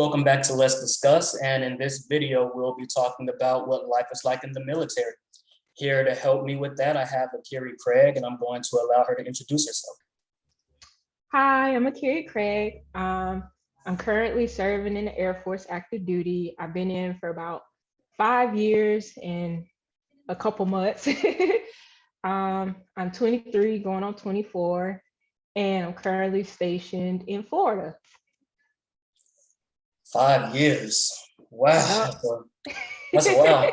Welcome back to Let's Discuss, and in this video, we'll be talking about what life is like in the military. Here to help me with that, I have Akere Craig, and I'm going to allow her to introduce herself. Hi, I'm Akere Craig. I'm currently serving in the Air Force active duty. I've been in for about 5 years and a couple months. I'm 23, going on 24, and I'm currently stationed in Florida. 5 years. Wow. Yep. That's a while.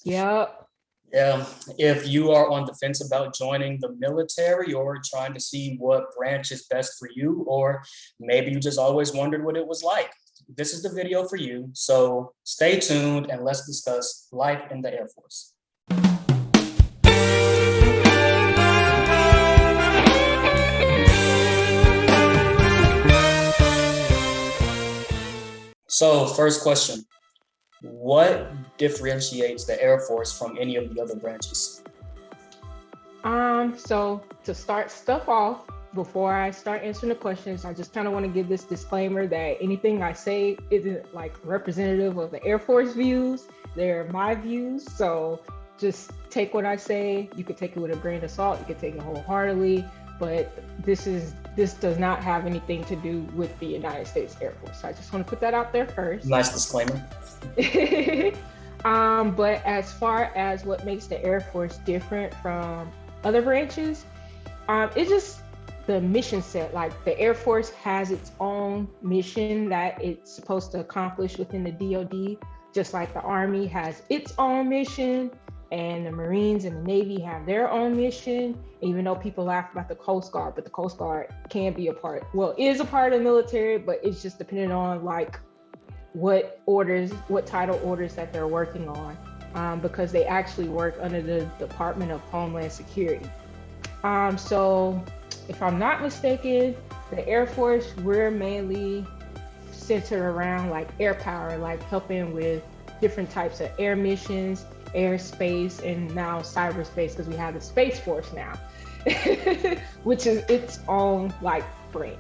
Yep. Yeah. If you are on the fence about joining the military or trying to see what branch is best for you, or maybe you just always wondered what it was like, this is the video for you. So stay tuned and let's discuss life in the Air Force. So first question, what differentiates the Air Force from any of the other branches? So to start stuff off, before I start answering the questions, I just kind of want to give this disclaimer that anything I say isn't like representative of the Air Force views. They're my views. So just take what I say. You could take it with a grain of salt. You could take it wholeheartedly, but this does not have anything to do with the United States Air Force. So I just want to put that out there first. Nice disclaimer. But as far as what makes the Air Force different from other branches, it's just the mission set. Like the Air Force has its own mission that it's supposed to accomplish within the DoD, just like the Army has its own mission, and the Marines and the Navy have their own mission. Even though people laugh about the Coast Guard, but the Coast Guard can be a part, is a part of the military, but it's just depending on like what title orders that they're working on, because they actually work under the Department of Homeland Security. So if I'm not mistaken, the Air Force, we're mainly centered around like air power, like helping with different types of air missions, airspace, and now cyberspace, because we have the Space Force now, which is its own like branch.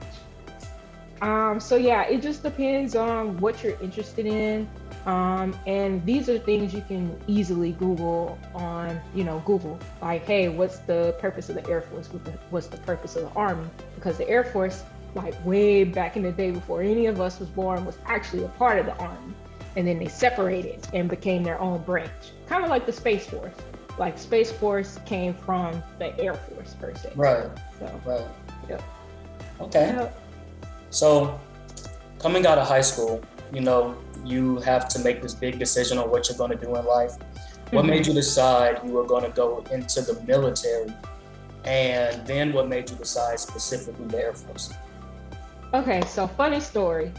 So yeah, it just depends on what you're interested in. And these are things you can easily Google on, Google, like, hey, what's the purpose of the Air Force? What's the purpose of the Army? Because the Air Force, like way back in the day before any of us was born, was actually a part of the Army. And then they separated and became their own branch, kind of like the Space Force. Like Space Force came from the Air Force per se. Right. So, right. Yep. Okay. Yep. So coming out of high school, you have to make this big decision on what you're going to do in life. What made you decide you were going to go into the military? And then what made you decide specifically the Air Force? Okay, so funny story.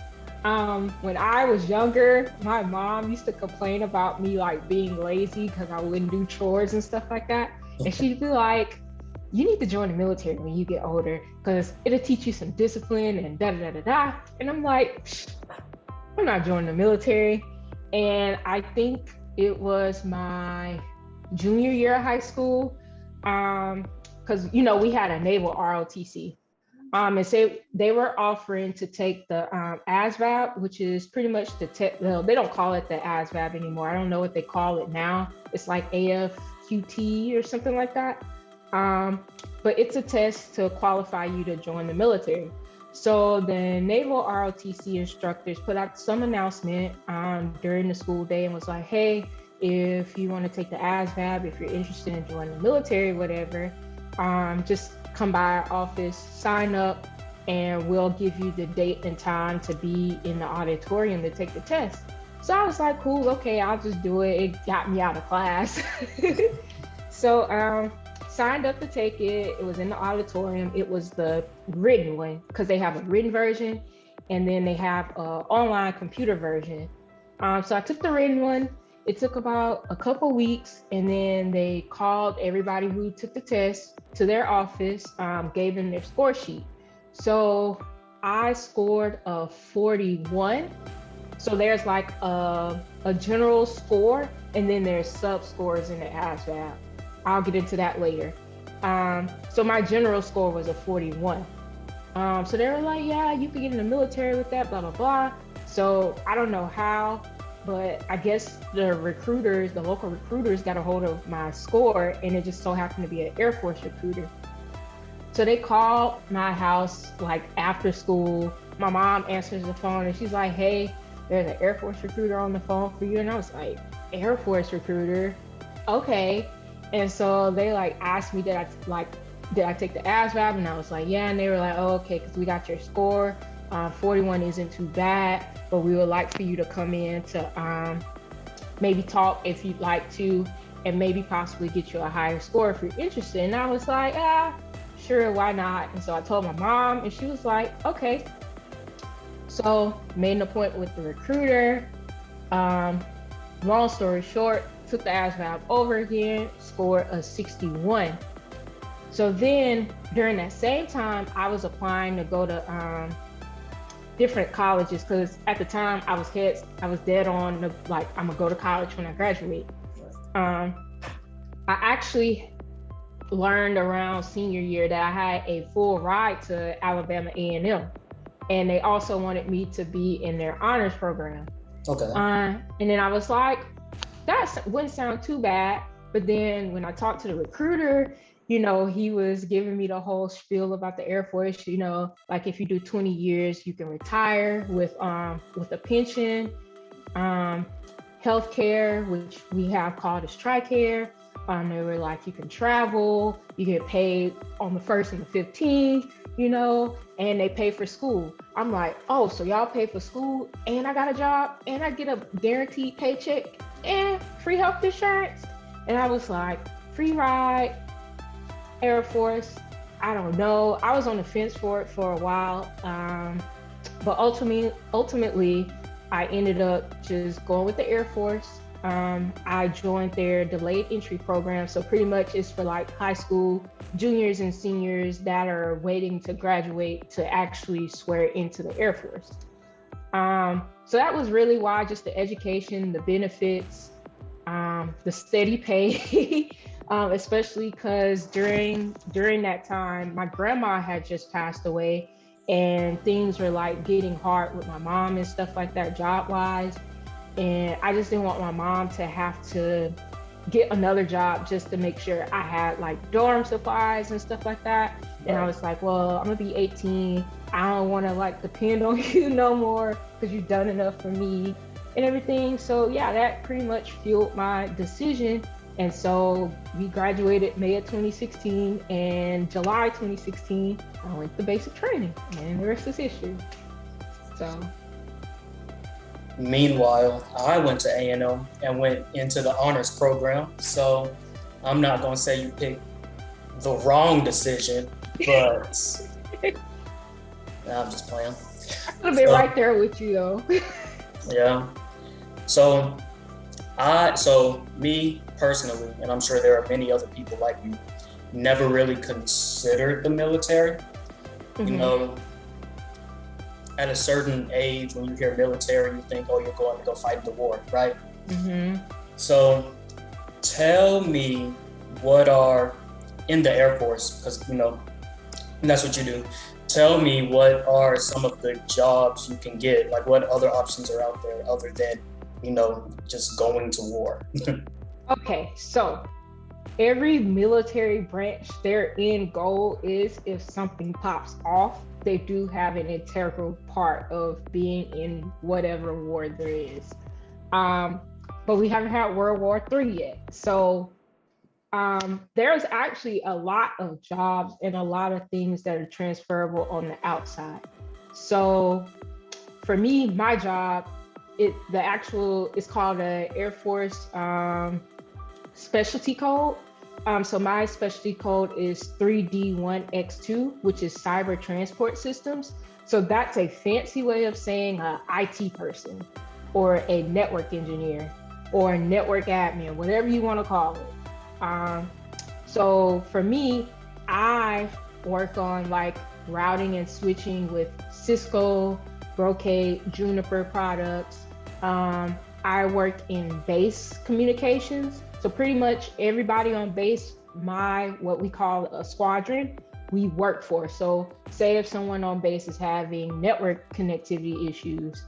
When I was younger, my mom used to complain about me like being lazy because I wouldn't do chores and stuff like that. And she'd be like, you need to join the military when you get older because it'll teach you some discipline and da-da-da-da-da. And I'm like, I'm not joining the military. And I think it was my junior year of high school, because, we had a naval ROTC. And so they were offering to take the ASVAB, which is pretty much they don't call it the ASVAB anymore. I don't know what they call it now. It's like AFQT or something like that. But it's a test to qualify you to join the military. So the Naval ROTC instructors put out some announcement during the school day and was like, hey, if you want to take the ASVAB, if you're interested in joining the military, whatever, just come by our office, sign up, and we'll give you the date and time to be in the auditorium to take the test. So I was like, cool, okay, I'll just do it. It got me out of class. So signed up to take it. It was in the auditorium. It was the written one because they have a written version and then they have an online computer version. So I took the written one. It took about a couple weeks, and then they called everybody who took the test to their office, gave them their score sheet. So I scored a 41. So there's like a general score, and then there's sub scores in the ASVAB. I'll get into that later. So my general score was a 41. So they were like, yeah, you could get in the military with that, blah, blah, blah. So I don't know how, but I guess the local recruiters got a hold of my score, and it just so happened to be an Air Force recruiter. So they called my house like after school. My mom answers the phone and she's like, "Hey, there's an Air Force recruiter on the phone for you." And I was like, "Air Force recruiter? Okay." And so they like asked me, did I take the ASVAB? And I was like, yeah. And they were like, "Oh, okay, because we got your score. 41 isn't too bad, but we would like for you to come in to maybe talk if you'd like to, and maybe possibly get you a higher score if you're interested." And I was like, sure, why not? And so I told my mom, and she was like, okay. So made an appointment with the recruiter. Long story short, took the ASVAB over again, scored a 61. So then during that same time, I was applying to go to different colleges, because at the time I was dead on like, I'm gonna go to college when I graduate. I actually learned around senior year that I had a full ride to Alabama A&M, and they also wanted me to be in their honors program. Okay. And then I was like, that wouldn't sound too bad. But then when I talked to the recruiter, he was giving me the whole spiel about the Air Force, like if you do 20 years, you can retire with a pension, healthcare, which we have called as TRICARE. They were like, you can travel, you get paid on the 1st and the 15th, and they pay for school. I'm like, oh, so y'all pay for school and I got a job and I get a guaranteed paycheck and free health insurance? And I was like, free ride, Air Force, I don't know. I was on the fence for it for a while. But ultimately, I ended up just going with the Air Force. I joined their delayed entry program. So pretty much it's for like high school juniors and seniors that are waiting to graduate to actually swear into the Air Force. So that was really why, just the education, the benefits, the steady pay, especially because during that time, my grandma had just passed away, and things were like getting hard with my mom and stuff like that, job wise. And I just didn't want my mom to have to get another job just to make sure I had like dorm supplies and stuff like that. And I was like, well, I'm gonna be 18. I don't want to like depend on you no more, because you've done enough for me and everything. So yeah, that pretty much fueled my decision. And so we graduated May of 2016, and July 2016, I went to basic training, and the rest is history. So. Meanwhile, I went to A&M and went into the honors program. So I'm not going to say you picked the wrong decision, but I'm just playing. I'll be right there with you though. Yeah. So me personally, and I'm sure there are many other people like you, never really considered the military. Mm-hmm. At a certain age, when you hear military, you think, oh, you're going to go fight in the war, right? Mm-hmm. So tell me what are in the Air Force, because, that's what you do. Tell me what are some of the jobs you can get, like what other options are out there other than, just going to war. Okay, so every military branch, their end goal is, if something pops off, they do have an integral part of being in whatever war there is. But we haven't had World War III yet. So there's actually a lot of jobs and a lot of things that are transferable on the outside. So for me, my job, it's called an Air Force specialty code. So my specialty code is 3D1X2, which is cyber transport systems. So that's a fancy way of saying an IT person or a network engineer or a network admin, whatever you want to call it. So for me, I work on like routing and switching with Cisco, Brocade, Juniper products. I work in base communications. So pretty much everybody on base, what we call a squadron, we work for. So say if someone on base is having network connectivity issues,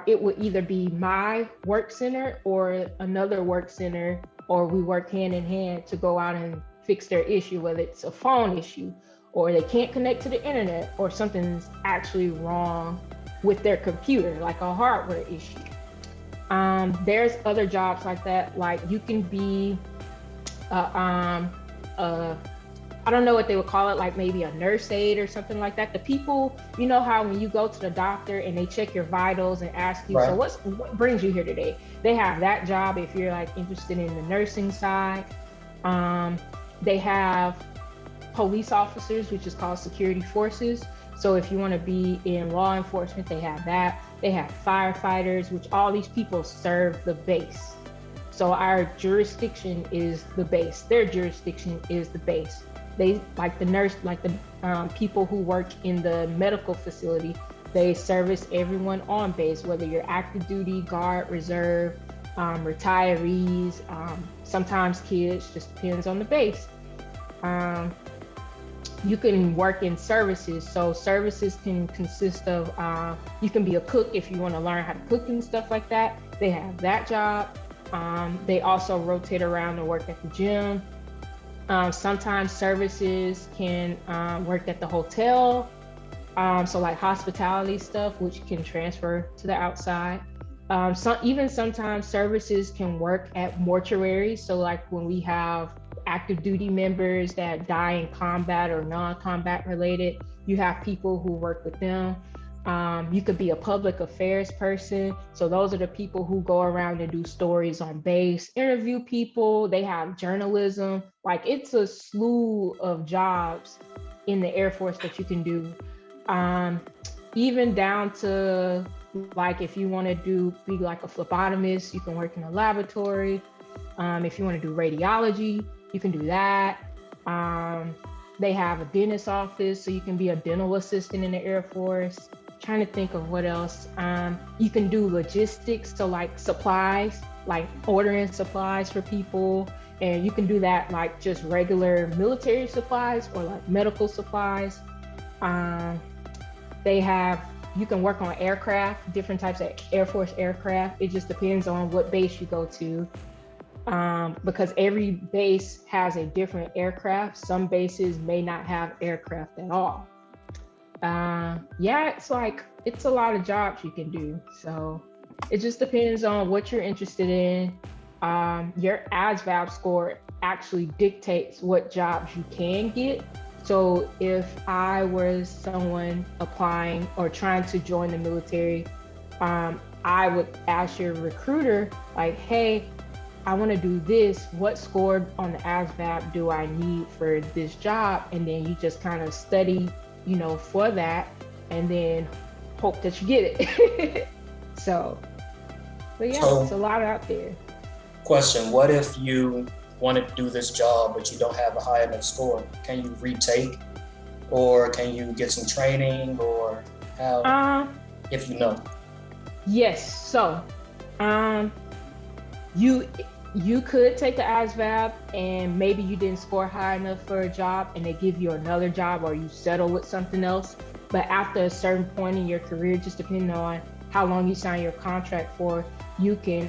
it would either be my work center or another work center, or we work hand in hand to go out and fix their issue, whether it's a phone issue or they can't connect to the internet or something's actually wrong with their computer, like a hardware issue. There's other jobs like that, like you can be I don't know what they would call it, like maybe a nurse aide or something like that. The people, you know how when you go to the doctor and they check your vitals and ask you, so what brings you here today? They have that job if you're like interested in the nursing side. They have police officers, which is called security forces. So if you want to be in law enforcement, they have that. They have firefighters, which all these people serve the base. So our jurisdiction is the base. Their jurisdiction is the base. They, like the nurse, like the people who work in the medical facility, they service everyone on base, whether you're active duty, guard, reserve, retirees, sometimes kids, just depends on the base. You can work in services. So services can consist of, you can be a cook if you want to learn how to cook and stuff like that. They have that job. They also rotate around and work at the gym. Sometimes services can work at the hotel. So like hospitality stuff, which can transfer to the outside. Sometimes services can work at mortuaries. So like when we have active duty members that die in combat or non-combat related, you have people who work with them. You could be a public affairs person. So those are the people who go around and do stories on base, interview people. They have journalism. Like it's a slew of jobs in the Air Force that you can do. Even down to like if you want to be like a phlebotomist, you can work in a laboratory. If you want to do radiology, you can do that. They have a dentist office, so you can be a dental assistant in the Air Force. Trying to think of what else. You can do logistics, so like supplies, like ordering supplies for people. And you can do that like just regular military supplies or like medical supplies. You can work on aircraft, different types of Air Force aircraft. It just depends on what base you go to. Because every base has a different aircraft. Some bases may not have aircraft at all. It's a lot of jobs you can do. So it just depends on what you're interested in. Your ASVAB score actually dictates what jobs you can get. So if I was someone applying or trying to join the military, I would ask your recruiter, like, hey, I want to do this. What score on the ASVAB do I need for this job? And then you just kind of study, for that, and then hope that you get it. It's a lot out there. Question, what if you want to do this job, but you don't have a high enough score? Can you retake, or can you get some training, or how, if you know? Yes, so you could take the ASVAB and maybe you didn't score high enough for a job and they give you another job or you settle with something else. But after a certain point in your career, just depending on how long you sign your contract for, you can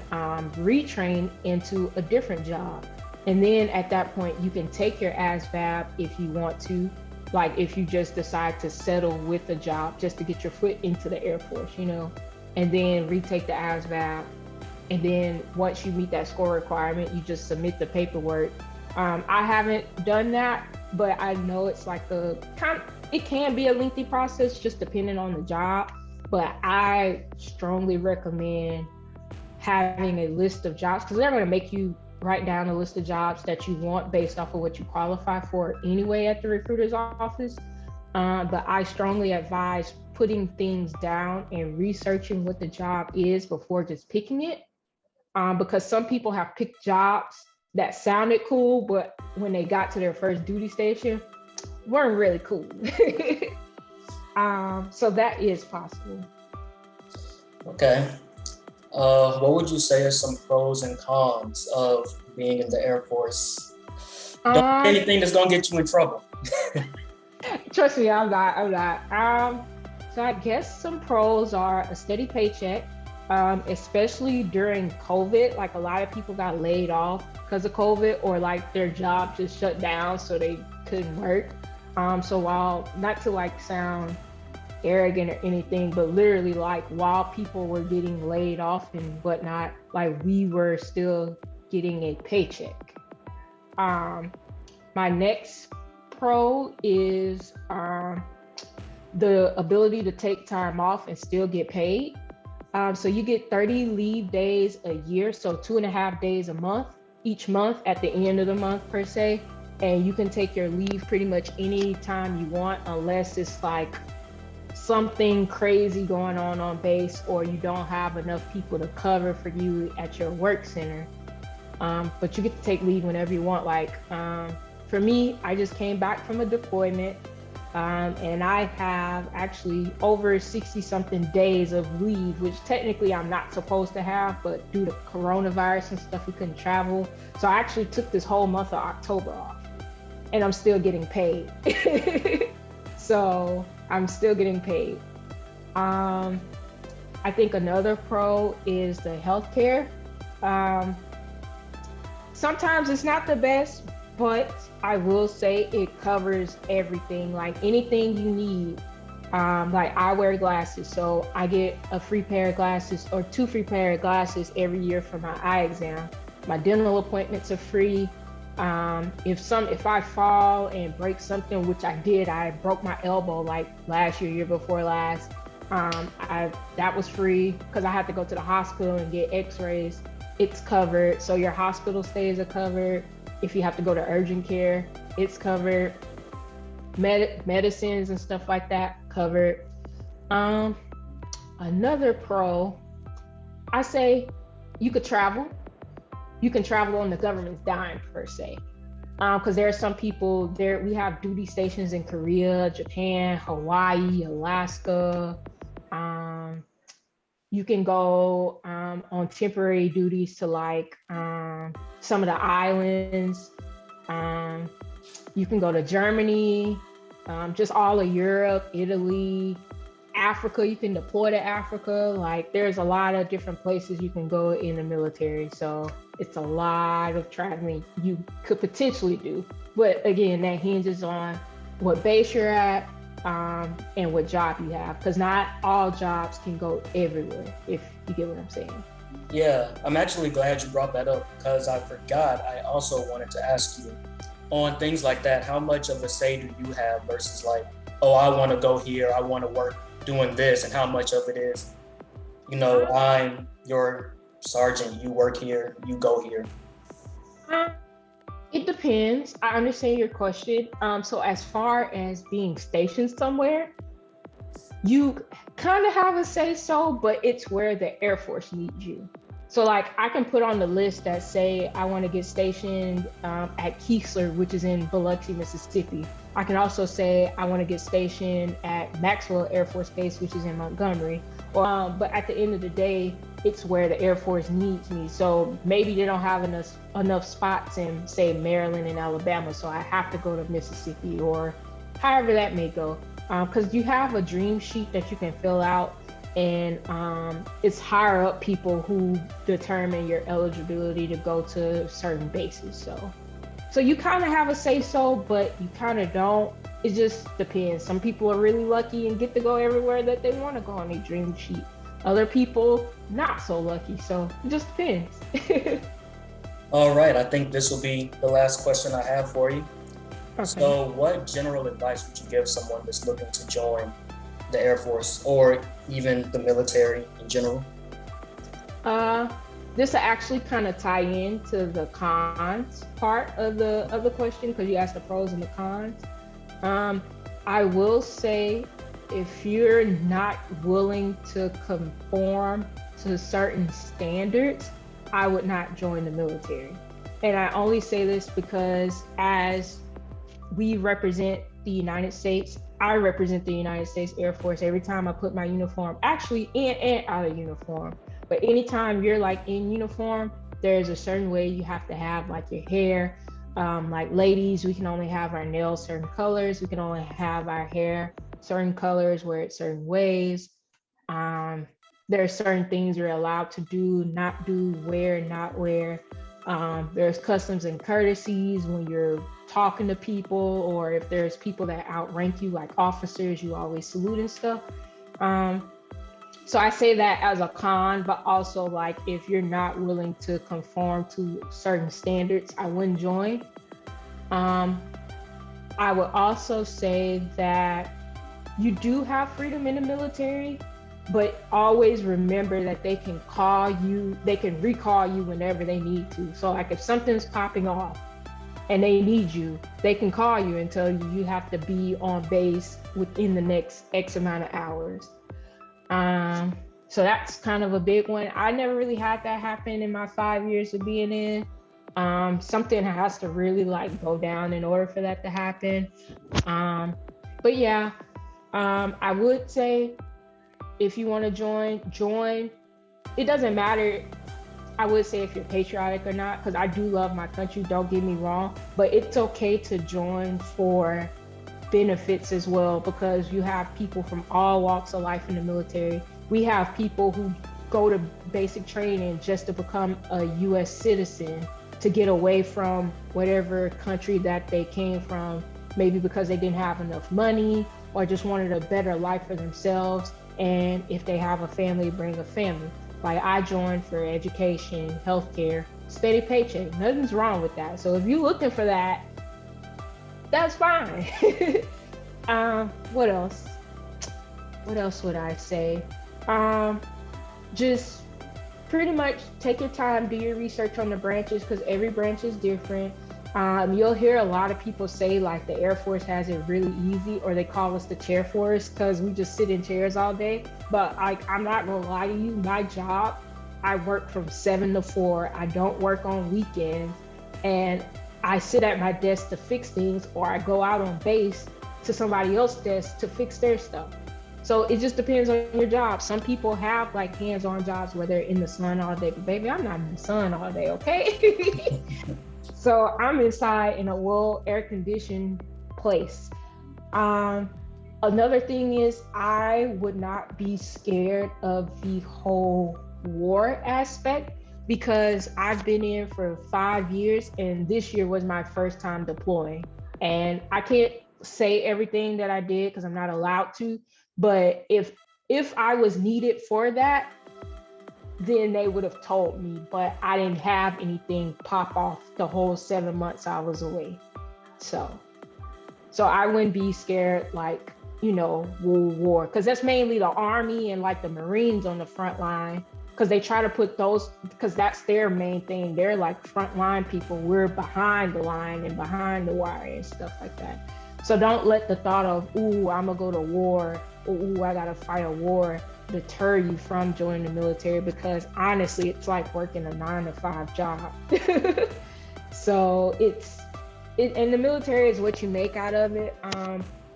retrain into a different job. And then at that point, you can take your ASVAB if you want to, like if you just decide to settle with a job just to get your foot into the Air Force, and then retake the ASVAB. And then once you meet that score requirement, you just submit the paperwork. I haven't done that, but I know it's like it can be a lengthy process just depending on the job. But I strongly recommend having a list of jobs, because they're going to make you write down a list of jobs that you want based off of what you qualify for anyway at the recruiter's office. But I strongly advise putting things down and researching what the job is before just picking it. Because some people have picked jobs that sounded cool, but when they got to their first duty station, weren't really cool. So that is possible. Okay. What would you say are some pros and cons of being in the Air Force? Don't do anything that's gonna get you in trouble. Trust me, I'm not. So I guess some pros are a steady paycheck. especially during COVID. Like a lot of people got laid off because of COVID, or like their job just shut down so they couldn't work. So while not to like sound arrogant or anything, but literally like while people were getting laid off and whatnot, like we were still getting a paycheck. Um, my next pro is the ability to take time off and still get paid. So you get 30 leave days a year, so 2.5 days a month, each month at the end of the month per se. And you can take your leave pretty much any time you want, unless it's like something crazy going on base, or you don't have enough people to cover for you at your work center. But you get to take leave whenever you want. Like for me, I just came back from a deployment, and I have actually over 60 something days of leave, which technically I'm not supposed to have, but due to coronavirus and stuff, we couldn't travel. So I actually took this whole month of October off, and I'm still getting paid. So I'm still getting paid. I think another pro is the healthcare. Sometimes it's not the best, but I will say it covers everything, like anything you need. Like I wear glasses, so I get a free pair of glasses or two free pair of glasses every year for my eye exam. My dental appointments are free. If I fall and break something, which I did, I broke my elbow like last year before last. That was free because I had to go to the hospital and get x-rays. It's covered. So your hospital stays are covered. If you have to go to urgent care, it's covered. Medicines and stuff like that, covered. Another pro, I say you could travel. You can travel on the government's dime per se. Because there are some people there, we have duty stations in Korea, Japan, Hawaii, Alaska. You can go on temporary duties to like some of the islands. You can go to Germany, just all of Europe, Italy, Africa. You can deploy to Africa. Like there's a lot of different places you can go in the military. So it's a lot of traveling you could potentially do. But again, that hinges on what base you're at, and what job you have, because not all jobs can go everywhere, if you get what I'm saying. Yeah, I'm actually glad you brought that up because I forgot. I also wanted to ask you on things like that, how much of a say do you have versus like, oh, I want to go here, I want to work doing this, and how much of it is, I'm your sergeant, you work here, you go here. Um, It depends. I understand your question. So as far as being stationed somewhere, you kind of have a say so, but it's where the Air Force needs you. So like I can put on the list that say I want to get stationed at Keesler, which is in Biloxi, Mississippi. I can also say I want to get stationed at Maxwell Air Force Base, which is in Montgomery. But at the end of the day, it's where the Air Force needs me. So maybe they don't have enough spots in, say, Maryland and Alabama, so I have to go to Mississippi or however that may go. Because you have a dream sheet that you can fill out, and it's higher up people who determine your eligibility to go to certain bases. So you kind of have a say so, but you kind of don't. It just depends. Some people are really lucky and get to go everywhere that they want to go on their dream sheet. Other people not so lucky. So it just depends. All right, I think this will be the last question I have for you. Okay. So what general advice would you give someone that's looking to join the Air Force or even the military in general? This will actually kind of tie into the cons part of the question, because you asked the pros and the cons. I will say, if you're not willing to conform to certain standards, I would not join the military. And I only say this because as we represent the United States, I represent the United States Air Force every time I put my uniform, actually in and out of uniform. But anytime you're like in uniform, there's a certain way you have to have like your hair. Like ladies, we can only have our nails certain colors. We can only have our hair certain colors, wear it certain ways. There are certain things you're allowed to do, not do, wear, not wear. There's customs and courtesies when you're talking to people, or if there's people that outrank you, like officers, you always salute and stuff. Um, so I say that as a con, but also like if you're not willing to conform to certain standards, I wouldn't join. Um, I would also say that you do have freedom in the military, but always remember that they can call you, they can recall you whenever they need to. So like if something's popping off and they need you, they can call you and tell you have to be on base within the next X amount of hours. So that's kind of a big one. I never really had that happen in my 5 years of being in. Something has to really like go down in order for that to happen. But yeah, I would say if you want to join. It doesn't matter. I would say if you're patriotic or not, because I do love my country, don't get me wrong, but it's okay to join for benefits as well, because you have people from all walks of life in the military. We have people who go to basic training just to become a US citizen, to get away from whatever country that they came from, maybe because they didn't have enough money or just wanted a better life for themselves. And if they have a family, bring a family. Like I joined for education, healthcare, steady paycheck. Nothing's wrong with that. So if you're looking for that, that's fine. What else? What else would I say? Just pretty much take your time, do your research on the branches, because every branch is different. You'll hear a lot of people say like the Air Force has it really easy, or they call us the chair force because we just sit in chairs all day. But I'm not gonna lie to you, my job, I work from 7 to 4. I don't work on weekends, and I sit at my desk to fix things, or I go out on base to somebody else's desk to fix their stuff. So it just depends on your job. Some people have like hands-on jobs where they're in the sun all day, but baby, I'm not in the sun all day, okay? So I'm inside in a well air-conditioned place. Another thing is I would not be scared of the whole war aspect, because I've been in for 5 years and this year was my first time deploying. And I can't say everything that I did because I'm not allowed to, but if I was needed for that, then they would have told me, but I didn't have anything pop off the whole 7 months I was away. So I wouldn't be scared like, World War, because that's mainly the Army and like the Marines on the front line, because they try to put those, because that's their main thing. They're like front line people. We're behind the line and behind the wire and stuff like that. So don't let the thought of, ooh, I'm gonna go to war, or ooh, I gotta fight a war, deter you from joining the military, because honestly, it's like working a 9-to-5 job. So and the military is what you make out of it.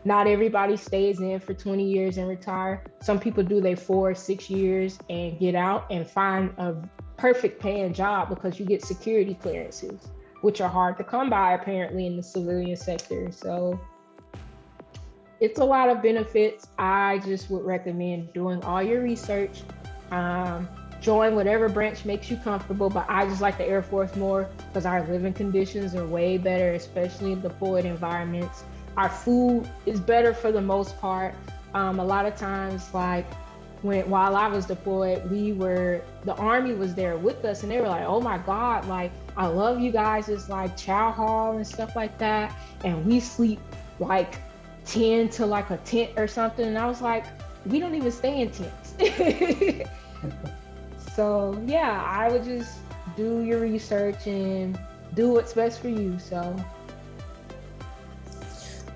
Not everybody stays in for 20 years and retire. Some people do their 4 or 6 years and get out and find a perfect paying job, because you get security clearances, which are hard to come by apparently in the civilian sector. So it's a lot of benefits. I just would recommend doing all your research. Join whatever branch makes you comfortable, but I just like the Air Force more because our living conditions are way better, especially in deployed environments. Our food is better for the most part. A lot of times, like while I was deployed, the Army was there with us, and they were like, oh my God, like, I love you guys. It's like chow hall and stuff like that. And we sleep like 10 to like a tent or something. And I was like, we don't even stay in tents. So yeah, I would just do your research and do what's best for you. So.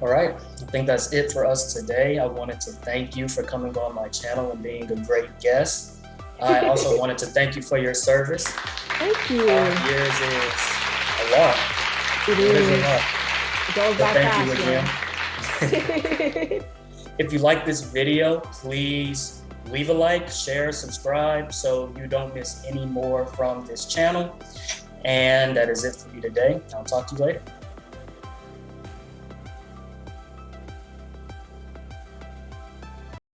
All right, I think that's it for us today. I wanted to thank you for coming on my channel and being a great guest. I also wanted to thank you for your service. Thank you. 5 years is a lot. It is. A lot. It goes by Thank you again. If you like this video, please leave a like, share, subscribe so you don't miss any more from this channel. And that is it for me today. I'll talk to you later.